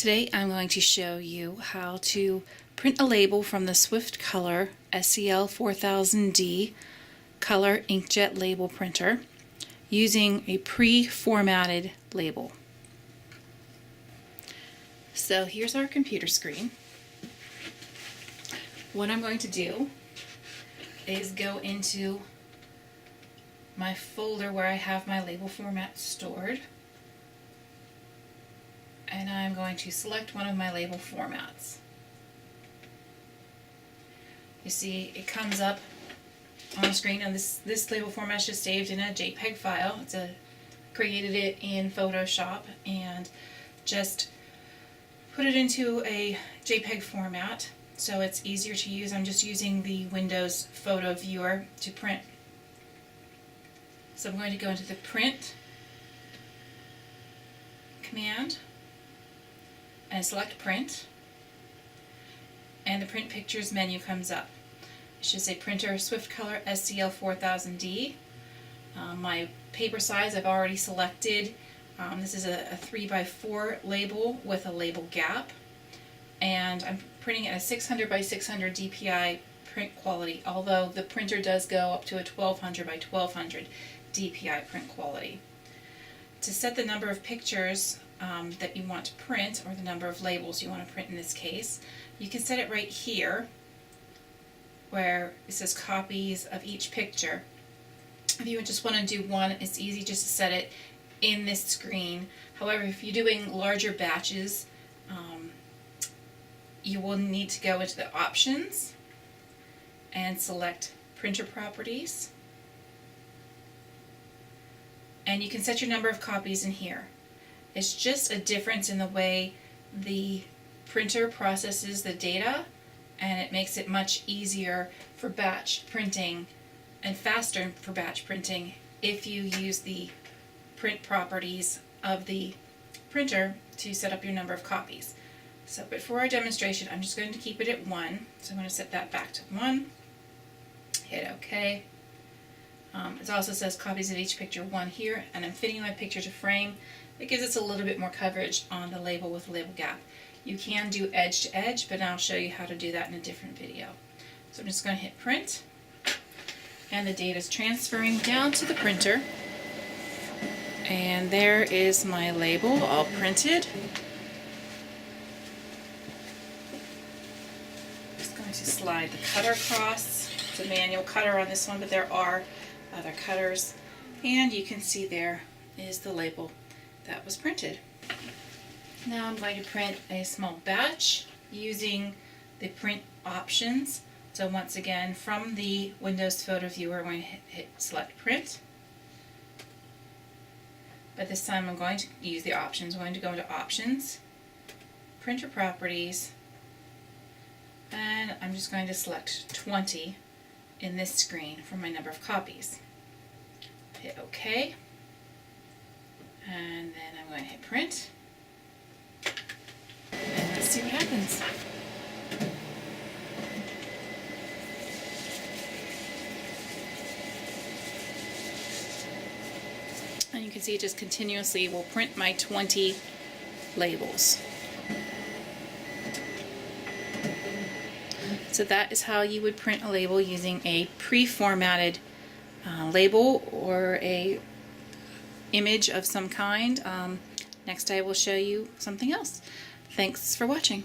Today I'm going to show you how to print a label from the Swiftcolor SCL-4000D color inkjet label printer using a pre-formatted label. So here's our computer screen. What I'm going to do is go into my folder where I have my label format stored, and I'm going to select one of my label formats. You see it comes up on the screen, and this label format is just saved in a JPEG file. Created it in Photoshop and just put it into a JPEG format so it's easier to use. I'm just using the Windows photo viewer to print. So I'm going to go into the print command and select print, and the print pictures menu comes up. It should say printer Swiftcolor SCL-4000D. My paper size I've already selected. This is a 3x4 label with a label gap, and I'm printing at a 600 by 600 DPI print quality, although the printer does go up to a 1200 by 1200 DPI print quality. To set the number of pictures that you want to print, or the number of labels you want to print in this case, you can set it right here where it says copies of each picture. If you just want to do one, it's easy just to set it in this screen. However, if you're doing larger batches, you will need to go into the options and select printer properties, and you can set your number of copies in here. It's just a difference in the way the printer processes the data, and it makes it much easier for batch printing and faster for batch printing if you use the print properties of the printer to set up your number of copies. So, but for our demonstration, I'm just going to keep it at 1. So I'm going to set that back to 1. Hit OK. It also says copies of each picture 1 here, and I'm fitting my picture to frame. It gives us a little bit more coverage on the label with the label gap. You can do edge to edge, but I'll show you how to do that in a different video. So I'm just going to hit print, and the data is transferring down to the printer, and there is my label all printed. Just going to slide the cutter across. It's a manual cutter on this one, but there are other cutters, and you can see there is the label that was printed. Now I'm going to print a small batch using the print options. So once again, from the Windows photo viewer, I'm going to hit select print. But this time I'm going to use the options. I'm going to go into options, printer properties, and I'm just going to select 20 in this screen for my number of copies. Hit OK, and then I'm going to hit print, and let's see what happens. And you can see it just continuously will print my 20 labels. So that is how you would print a label using a pre-formatted label or a image of some kind. Next I will show you something else. Thanks for watching.